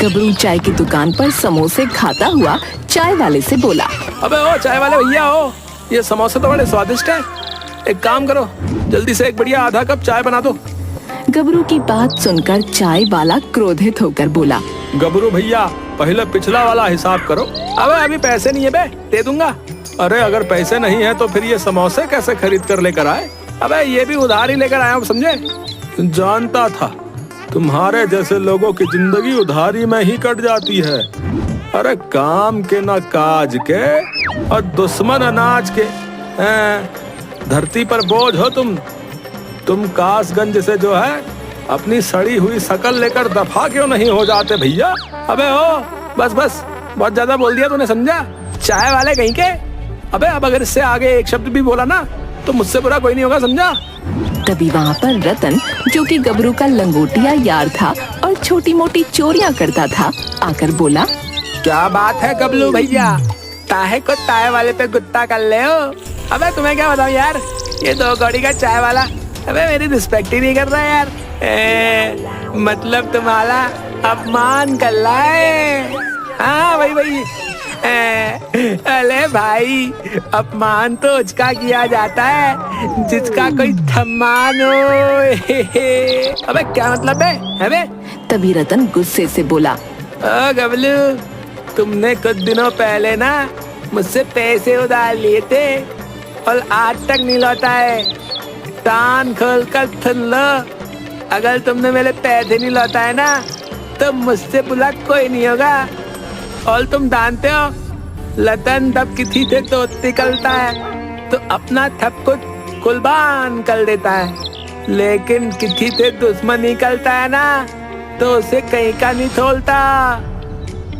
गबरू चाय की दुकान पर समोसे खाता हुआ चाय वाले से बोला। अबे ओ चाय वाले भैया हो, ये समोसे तो बड़े स्वादिष्ट हैं। एक काम करो, जल्दी से एक बढ़िया आधा कप चाय बना दो। गबरू की बात सुनकर चाय वाला क्रोधित होकर बोला। गबरू भैया, पहले पिछला वाला हिसाब करो। अबे अभी पैसे नहीं है बे, दे दूंगा। अरे अगर पैसे नहीं है तो फिर ये समोसे कैसे खरीद कर लेकर आए? अबे ये भी उधार ही लेकर आया हूँ, समझे? जानता था तुम्हारे जैसे लोगों की जिंदगी उधारी में ही कट जाती है। अरे काम के ना काज के और दुश्मन अनाज के। धरती पर बोझ हो तुम कासगंज से जो है अपनी सड़ी हुई शकल लेकर दफा क्यों नहीं हो जाते भैया? अबे ओ बस बहुत ज्यादा बोल दिया तूने, समझा? चाय वाले कहीं के। अबे अब अगर इससे आगे एक शब्द भी बोला ना तो मुझसे बुरा कोई नहीं होगा, समझा? तभी वहाँ पर रतन, जो कि गबरू का लंगोटिया यार था और छोटी मोटी चोरियां करता था, आकर बोला। क्या बात है गबलू भैया, ताहे को चाय वाले पे गुत्ता कर ले हो? अबे तुम्हें क्या बताऊं यार, ये 2 कौड़ी का चाय वाला अबे मेरी रिस्पेक्ट ही नहीं कर रहा यार। मतलब तुम्हारा अपमान कर रहा है। हाँ भाई अरे भाई, अपमान तो उसका किया जाता है जिसका कोई सम्मान हो। अबे क्या मतलब है बे? तभी रतन गुस्से से बोला। ओ गबलू, तुमने कुछ दिनों पहले ना मुझसे पैसे उधार लिए थे और आज तक नहीं लौटा है। कान खोल कर सुन लो, अगर तुमने मेरे पैसे नहीं लौटाए ना तो मुझसे बुरा कोई नहीं होगा। और तुम जानते हो, लतन तब किसी से दोस्त निकलता है तो अपना सब कुछ कुर्बान कर देता है, लेकिन किसी से दुश्मन निकलता है ना तो उसे कहीं का नहीं छोड़ता।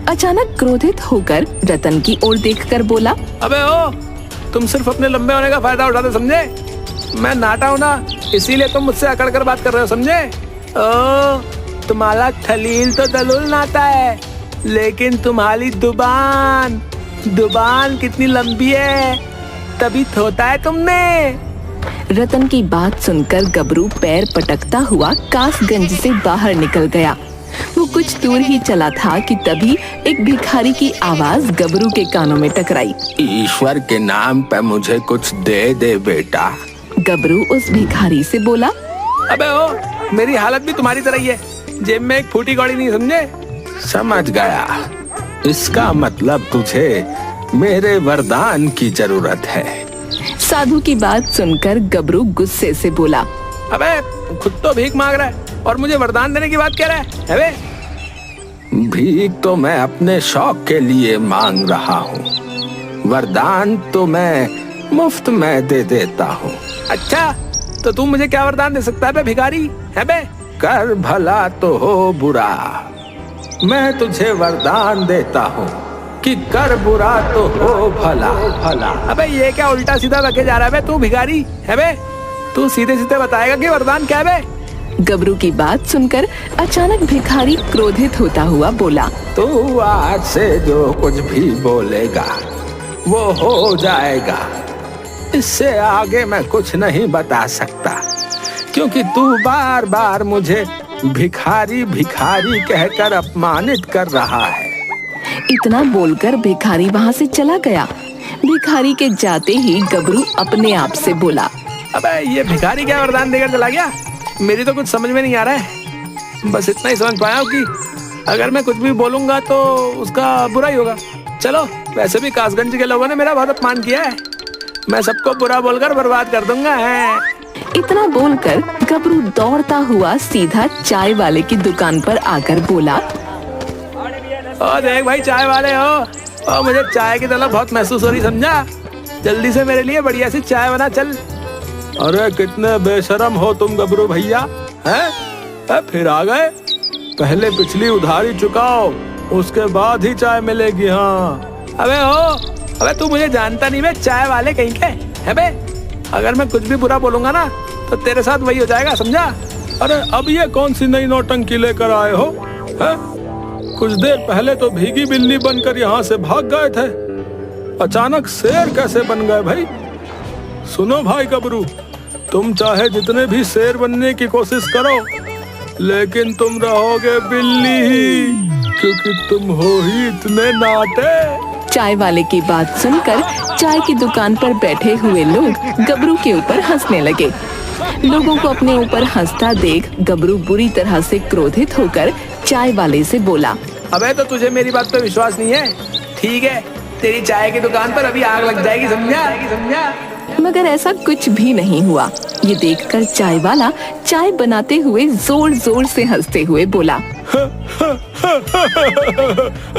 अचानक क्रोधित होकर रतन की ओर देखकर बोला। अबे ओ, तुम सिर्फ अपने लंबे होने का फायदा उठाते, समझे? मैं नाटा हूँ ना, इसीलिए तुम मुझसे अकड़ कर बात कर रहे हो, समझे? ओ, तुम्हारा खलील तो दलूल नाता है, लेकिन तुम्हारी दुबान कितनी लंबी है, तभी थोता है तुमने। रतन की बात सुनकर गबरू पैर पटकता हुआ कासगंज से बाहर निकल गया। वो कुछ दूर ही चला था कि तभी एक भिखारी की आवाज गबरू के कानों में टकराई। ईश्वर के नाम पे मुझे कुछ दे दे बेटा। गबरू उस भिखारी से बोला। अबे ओ, मेरी हालत भी तुम्हारी तरह ही है, जेब में एक फूटी कौड़ी नहीं, समझे? समझ गया, इसका मतलब तुझे मेरे वरदान की जरूरत है। साधु की बात सुनकर गबरू गुस्से से बोला। अबे खुद तो भीख मांग रहा है और मुझे वरदान देने की बात कह रहा है? अबे भीख तो मैं अपने शौक के लिए मांग रहा हूँ, वरदान तो मैं मुफ्त में दे देता हूँ। अच्छा, तो तू मुझे क्या वरदान दे सकता है बे भिखारी? है बे? कर भला तो हो बुरा, मैं तुझे वरदान देता हूँ कि कर बुरा तो हो भला। अबे ये क्या उल्टा सीधा रखे जा रहा है बे तू भिखारी? है बे? तू सीधे सीधे बताएगा कि वरदान क्या है बे? गबरू की बात सुनकर अचानक भिखारी क्रोधित होता हुआ बोला। तू आज से जो कुछ भी बोलेगा वो हो जाएगा, इससे आगे मैं कुछ नहीं बता सकता, क्योंकि तू बार बार मुझे भिखारी भिखारी कहकर अपमानित कर रहा है। इतना बोलकर भिखारी वहाँ से चला गया। भिखारी के जाते ही गबरू अपने आप से बोला। अबे ये भिखारी क्या वरदान देकर चला गया? मेरी तो कुछ समझ में नहीं आ रहा है। बस इतना ही समझ पाया हूँ कि अगर मैं कुछ भी बोलूंगा तो उसका बुरा ही होगा। चलो, वैसे भी कासगंज के लोगों ने मेरा बहुत अपमान किया है, मैं सबको बुरा बोलकर बर्बाद कर दूंगा। है इतना बोलकर गबरू दौड़ता हुआ सीधा चाय वाले की दुकान पर आकर बोला। ओ देख भाई, चाय वाले हो, और मुझे चाय की तलब बहुत महसूस हो रही, समझा? जल्दी से मेरे लिए बढ़िया सी चाय बना चल। अरे कितने बेशरम हो तुम गबरू भैया, हैं? फिर आ गए? पहले पिछली उधारी चुकाओ, उसके बाद ही चाय मिलेगी। हाँ अबे तू मुझे जानता नहीं बे, चाय वाले कहीं के है बे? अगर मैं कुछ भी बुरा बोलूंगा ना तो तेरे साथ वही हो जाएगा, समझा? अरे अब ये कौन सी नई नौटंकी लेकर आए हो? है? कुछ देर पहले तो भीगी बिल्ली बनकर यहाँ से भाग गए थे, अचानक शेर कैसे बन गए भाई? सुनो भाई गबरू, तुम चाहे जितने भी शेर बनने की कोशिश करो, लेकिन तुम रहोगे बिल्ली ही। क्योंकि तुम हो ही इतने नाटे। चाय वाले की बात सुनकर चाय की दुकान पर बैठे हुए लोग गबरू के ऊपर हंसने लगे। लोगों को अपने ऊपर हंसता देख गबरू बुरी तरह से क्रोधित होकर चाय वाले से बोला, अबे तो तुझे मेरी बात पे विश्वास नहीं है? ठीक है, तेरी चाय की दुकान पर अभी आग लग जाएगी, समझा? मगर ऐसा कुछ भी नहीं हुआ। ये देखकर चाय वाला चाय बनाते हुए जोर जोर से हंसते हुए बोला,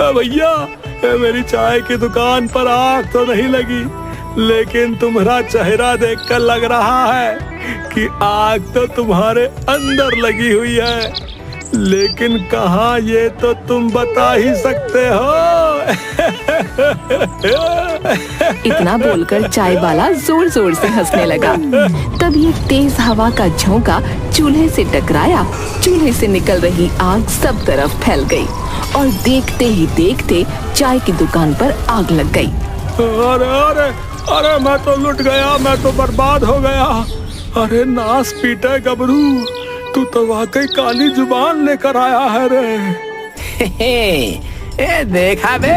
भैया मेरी चाय की दुकान पर आग तो नहीं लगी, लेकिन तुम्हारा चेहरा देखकर लग रहा है कि आग तो तुम्हारे अंदर लगी हुई है, लेकिन कहाँ ये तो तुम बता ही सकते हो। इतना बोलकर चाय वाला जोर जोर से हंसने लगा। तभी एक तेज हवा का झोंका चूल्हे से टकराया। चूल्हे से निकल रही आग सब तरफ फैल गई और देखते ही देखते चाय की दुकान पर आग लग गई। अरे अरे अरे, मैं तो लुट गया, मैं तो बर्बाद हो गया। अरे नास पीटे गबरू, तू तो वाकई काली जुबान लेकर आया है रे। ए देखा बे,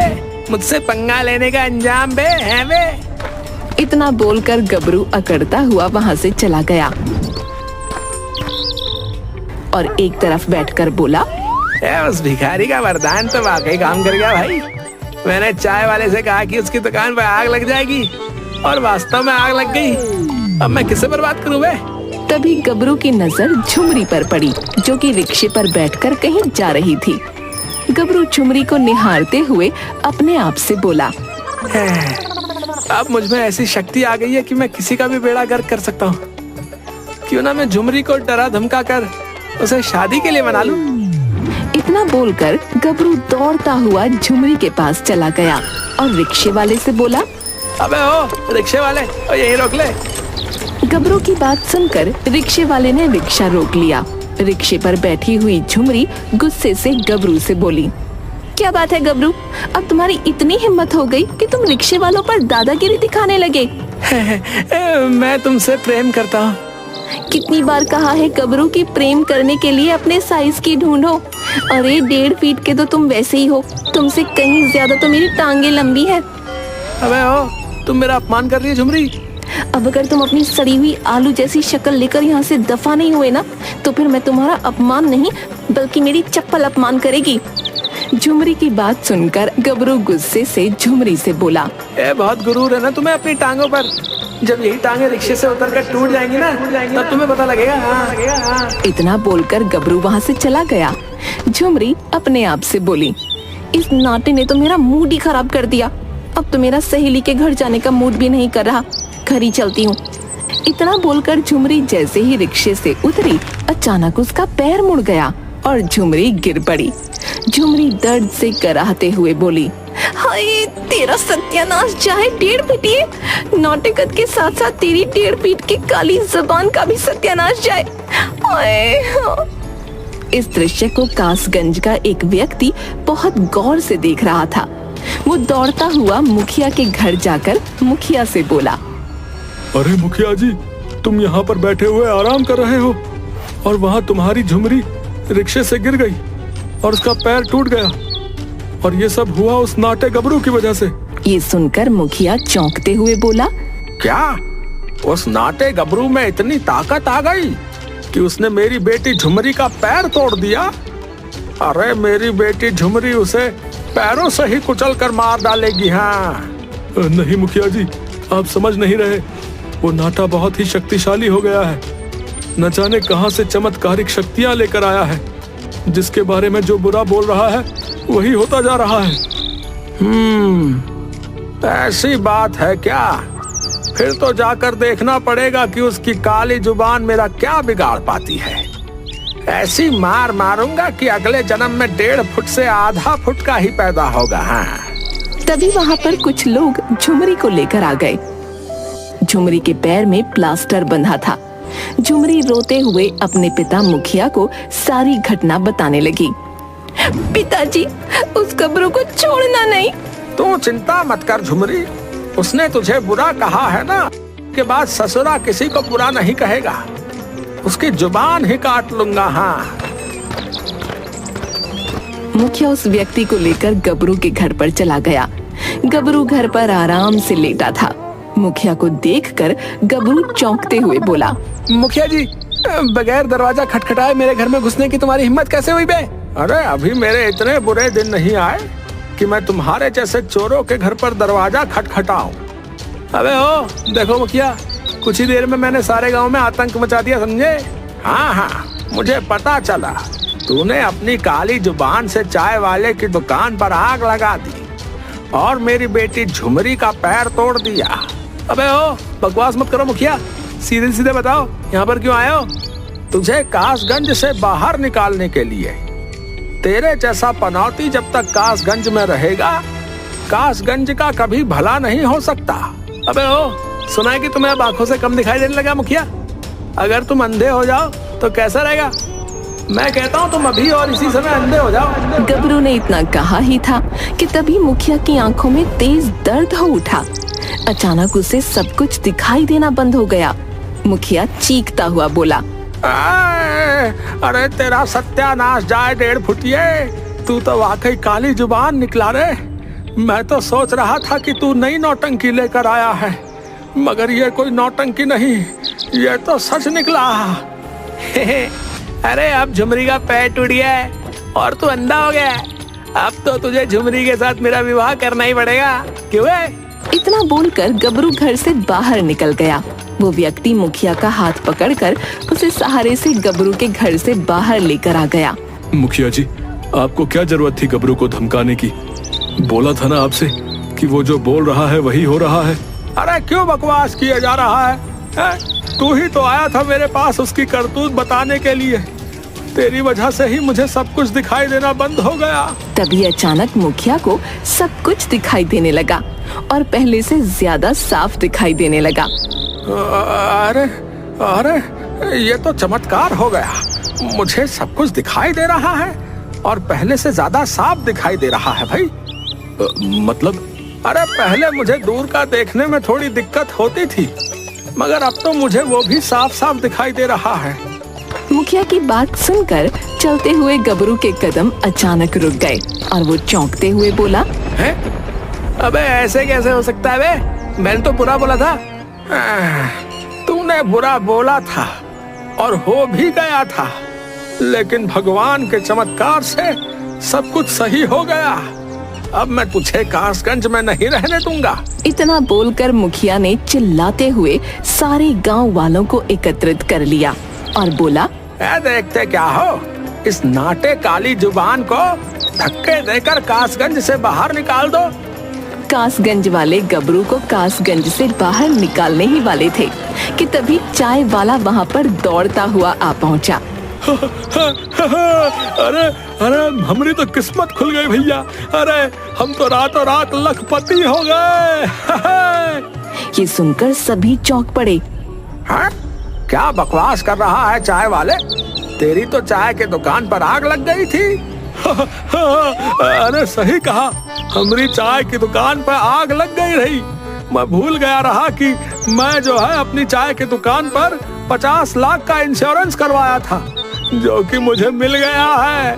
मुझसे पंगा लेने का अंजाम बे है बे। इतना बोलकर गबरू अकड़ता हुआ वहाँ से चला गया और एक तरफ बैठकर बोला, उस भिखारी का वरदान तो वाकई काम कर गया भाई। मैंने चाय वाले से कहा कि उसकी दुकान पर आग लग जाएगी और वास्तव में आग लग गई। अब मैं किससे बर्बाद करूं बे? तभी गबरू की नजर झुमरी पर पड़ी, जो कि रिक्शे पर बैठकर कहीं जा रही थी। गबरू झुमरी को निहारते हुए अपने आप से बोला, अब मुझ में ऐसी शक्ति आ गई है कि मैं किसी का भी बेड़ा गर्क कर सकता हूँ। क्यों ना मैं झुमरी को डरा धमका कर उसे शादी के लिए मना लूं। इतना बोलकर गबरू दौड़ता हुआ झुमरी के पास चला गया और रिक्शे वाले से बोला, अबे ओ रिक्शे वाले, यहीं रोक ले। गबरू की बात सुनकर रिक्शे वाले ने रिक्शा रोक लिया। रिक्शे पर बैठी हुई झुमरी गुस्से से गबरू से बोली, क्या बात है गबरू, अब तुम्हारी इतनी हिम्मत हो गई कि तुम रिक्शे वालों पर दादागिरी दिखाने लगे। मैं तुमसे प्रेम करता हूँ। कितनी बार कहा है गबरू की प्रेम करने के लिए अपने साइज की ढूंढो। अरे 1.5 फीट के तो तुम वैसे ही हो, तुमसे कहीं ज्यादा तो मेरी टांगे लंबी है। अबे ओ, तुम मेरा अपमान कर रही है झुमरी। अब अगर तुम अपनी सड़ी हुई आलू जैसी शक्ल लेकर यहाँ से दफा नहीं हुए ना, तो फिर मैं तुम्हारा अपमान नहीं बल्कि मेरी चप्पल अपमान करेगी। झुमरी की बात सुनकर गबरू गुस्से से झुमरी से बोला, बहुत गुरूर है ना तुम्हें अपनी टांगों पर। जब यही टांगे रिक्शे से उतरकर टूट जाएंगी ना, तब तुम्हें पता लगेगा। हाँ। इतना बोलकर गबरू वहाँ से चला गया। झुमरी अपने आप से बोली, इस नाटे ने तो मेरा मूड ही खराब कर दिया। अब तो मेरा सहेली के घर जाने का मूड भी नहीं कर रहा, घर ही चलती हूँ। इतना बोलकर झुमरी जैसे ही रिक्शे से उतरी, अचानक उसका पैर मुड़ गया और झुमरी गिर पड़ी। झुमरी दर्द से कराहते हुए बोली, हाय तेरा सत्यानाश चाहे 1.5 फीट, नाटकत के साथ साथ तेरी 1.5 फीट की काली जुबान का भी सत्यानाश जाए। इस दृश्य को कासगंज का एक व्यक्ति बहुत गौर से देख रहा था। वो दौड़ता हुआ मुखिया के घर जाकर मुखिया से बोला, अरे मुखिया जी, तुम यहाँ पर बैठे हुए आराम कर रहे हो और वहाँ तुम्हारी झुमरी रिक्शे से गिर गई और उसका पैर टूट गया, और ये सब हुआ उस नाटे गबरू की वजह से। ये सुनकर मुखिया चौंकते हुए बोला, क्या उस नाटे गबरू में इतनी ताकत आ गई कि उसने मेरी बेटी झुमरी का पैर तोड़ दिया? अरे मेरी बेटी झुमरी उसे पैरों से ही कुचल कर मार डालेगी। हाँ नहीं मुखिया जी, आप समझ नहीं रहे। वो नाटा बहुत ही शक्तिशाली हो गया है, न जाने कहां से चमत्कारिक शक्तियां लेकर आया है। जिसके बारे में जो बुरा बोल रहा है वही होता जा रहा है। ऐसी बात है क्या? फिर तो जाकर देखना पड़ेगा कि उसकी काली जुबान मेरा क्या बिगाड़ पाती है। ऐसी मार मारूंगा कि अगले जन्म में 1.5 फुट से आधा फुट का ही पैदा होगा। हाँ। तभी वहाँ पर कुछ लोग झुमरी को लेकर आ गए। झुमरी के पैर में प्लास्टर बंधा था। झुमरी रोते हुए अपने पिता मुखिया को सारी घटना बताने लगी। पिताजी, उस गबरू को छोड़ना नहीं। तू चिंता मत कर झुमरी, उसने तुझे बुरा कहा है ना, के बाद ससुरा किसी को बुरा नहीं कहेगा। उसकी जुबान ही काट लूंगा। हाँ। मुखिया उस व्यक्ति को लेकर गबरू के घर पर चला गया। गबरू घर पर आराम से लेटा था। मुखिया को देखकर गबरू चौंकते हुए बोला, मुखिया जी, बगैर दरवाजा खटखटाए मेरे घर में घुसने की तुम्हारी हिम्मत कैसे हुई बे? अरे अभी मेरे इतने बुरे दिन नहीं आए कि मैं तुम्हारे जैसे चोरों के घर पर दरवाजा खटखटाऊं। अबे ओ देखो मुखिया, कुछ ही देर में मैंने सारे गांव में आतंक मचा दिया, समझे? हाँ, मुझे पता चला। तूने अपनी काली जुबान से चाय वाले की दुकान पर आग लगा दी और मेरी बेटी झुमरी का पैर तोड़ दिया। अबे ओ बकवास मत करो मुखिया, सीधे सीधे बताओ यहाँ पर क्यों आए हो? तुझे कासगंज से बाहर निकालने के लिए। तेरे जैसा पनौती जब तक कासगंज में रहेगा, कासगंज का कभी भला नहीं हो सकता। अबे ओ, सुना है कि तुम्हें अब आंखों से कम दिखाई देने लगा मुखिया? अगर तुम अंधे हो जाओ तो कैसा रहेगा? मैं कहता हूँ तुम अभी और इसी समय अंधे हो जाओ। गबरू ने इतना कहा ही था कि तभी मुखिया की आंखों में तेज दर्द हो उठा। अचानक उसे सब कुछ दिखाई देना बंद हो गया। मुखिया चीखता हुआ बोला, अरे तेरा सत्यानाश जाए 1.5 फुटिये, तू तो वाकई काली जुबान निकला रे। मैं तो सोच रहा था कि तू नई नौटंकी लेकर आया है, मगर ये कोई नौटंकी नहीं, ये तो सच निकला। अरे अब झुमरी का पैर टूट गया है और तू अंधा हो गया है। अब तो तुझे झुमरी के साथ मेरा विवाह करना ही पड़ेगा, क्यों है? इतना बोलकर गबरू घर से बाहर निकल गया। वो व्यक्ति मुखिया का हाथ पकड़कर उसे सहारे से गबरू के घर से बाहर लेकर आ गया। मुखिया जी, आपको क्या जरूरत थी गबरू को धमकाने की? बोला था ना आपसे कि वो जो बोल रहा है वही हो रहा है। अरे क्यों बकवास किया जा रहा है? तू ही तो आया था मेरे पास उसकी करतूत बताने के लिए। तेरी वजह से ही मुझे सब कुछ दिखाई देना बंद हो गया। तभी अचानक मुखिया को सब कुछ दिखाई देने लगा और पहले से ज्यादा साफ दिखाई देने लगा। अरे ये तो चमत्कार हो गया। मुझे सब कुछ दिखाई दे रहा है और पहले से ज्यादा साफ दिखाई दे रहा है भाई। मतलब? अरे पहले मुझे दूर का देखने में थोड़ी दिक्कत होती थी, मगर अब तो मुझे वो भी साफ साफ दिखाई दे रहा है। मुखिया की बात सुनकर चलते हुए गबरू के कदम अचानक रुक गए और वो चौंकते हुए बोला, है? अबे ऐसे कैसे हो सकता है बे? मैंने तो बुरा बोला था। तूने बुरा बोला था और हो भी गया था, लेकिन भगवान के चमत्कार से सब कुछ सही हो गया। अब मैं तुझे कासगंज में नहीं रहने दूंगा। इतना बोलकर मुखिया ने चिल्लाते हुए सारे गांव वालों को एकत्रित कर लिया और बोला, देखते क्या हो, इस नाटे काली जुबान को धक्के देकर कासगंज से बाहर निकाल दो। कासगंज वाले गबरू को कासगंज से बाहर निकालने ही वाले थे कि तभी चाय वाला वहाँ पर दौड़ता हुआ आ पहुँचा। अरे हमारी तो किस्मत खुल गई भैया। अरे हम तो रातों रात लखपति हो गए। ये सुनकर सभी चौंक पड़े। हाँ? क्या बकवास कर रहा है चाय वाले? तेरी तो चाय के दुकान पर आग लग गई थी। अरे सही कहा, हमारी चाय की दुकान पर आग लग गई रही। मैं भूल गया रहा कि मैं जो है अपनी चाय की दुकान पर 50 लाख का इंश्योरेंस करवाया था, जो कि मुझे मिल गया है।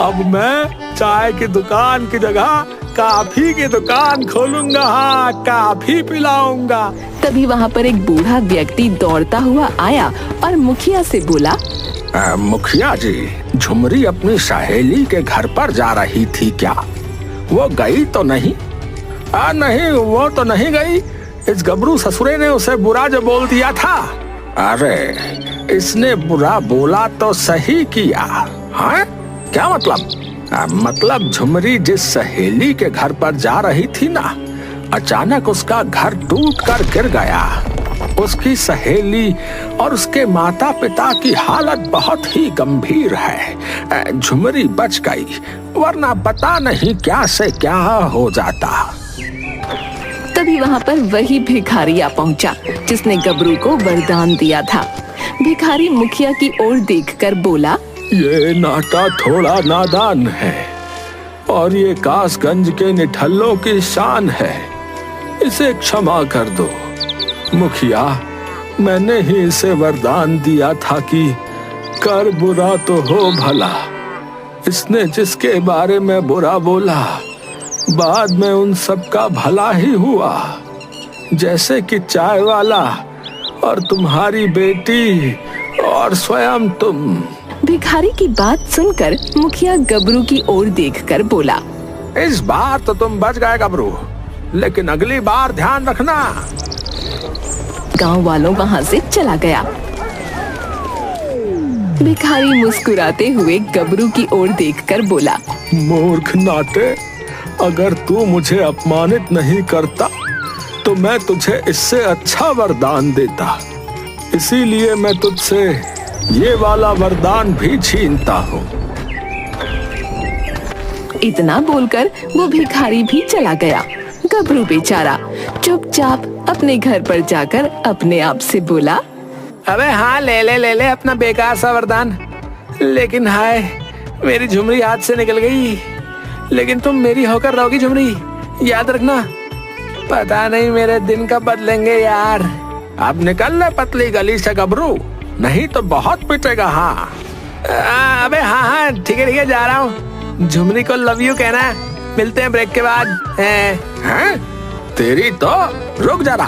अब मैं चाय की दुकान की जगह काफी की दुकान खोलूंगा। हाँ, काफी पिलाऊंगा। तभी वहाँ पर एक बूढ़ा व्यक्ति दौड़ता हुआ आया और मुखिया से बोला, मुखिया जी, झुमरी अपनी सहेली के घर पर जा रही थी क्या? वो गई तो नहीं? नहीं, वो तो नहीं गई। इस गबरू ससुरे ने उसे बुरा जो बोल दिया था। अरे इसने बुरा बोला तो सही किया। हाँ? क्या मतलब? मतलब झुमरी जिस सहेली के घर पर जा रही थी ना, अचानक उसका घर टूट कर गिर गया। उसकी सहेली और उसके माता पिता की हालत बहुत ही गंभीर है। झुमरी बच गई, वरना पता नहीं क्या से क्या हो जाता। तभी वहाँ पर वही भिखारी आ पहुँचा जिसने गबरू को वरदान दिया था। भिखारी मुखिया की ओर देखकर बोला, ये नाटा थोड़ा नादान है और ये कासगंज के निठल्लों की शान है, इसे क्षमा कर दो। मुखिया, मैंने ही इसे वरदान दिया था कि कर बुरा तो हो भला, इसने जिसके बारे में बुरा बोला, बाद में उन सबका भला ही हुआ, जैसे कि चाय वाला और तुम्हारी बेटी और स्वयं तुम। भिखारी की बात सुनकर मुखिया गबरू की ओर देखकर बोला, इस बार तो तुम बच गए गबरू, लेकिन अगली बार ध्यान रखना। गांव वालों वहां से चला गया। भिखारी मुस्कुराते हुए गबरू की ओर देखकर बोला, मूर्ख नाटे, अगर तू मुझे अपमानित नहीं करता तो मैं तुझे इससे अच्छा वरदान देता, इसीलिए मैं तुझसे ये वाला वरदान भी छीनता हूँ। इतना बोलकर वो भिखारी भी चला गया। गबरू बेचारा चुपचाप अपने घर पर जाकर अपने आप से बोला, अबे हाँ, ले ले अपना बेकार सा वरदान। लेकिन हाय, मेरी झुमरी हाथ से निकल गई। लेकिन तुम मेरी होकर रहोगी झुमरी, याद रखना। पता नहीं मेरे दिन कब बदलेंगे यार। अब निकल ले पतली गली से गबरू, नहीं तो बहुत पिटेगा। हाँ अबे हाँ, ठीक है, जा रहा हूँ। झुमरी को लव यू कहना। मिलते हैं ब्रेक के बाद। हैं? तेरी तो रुक जरा।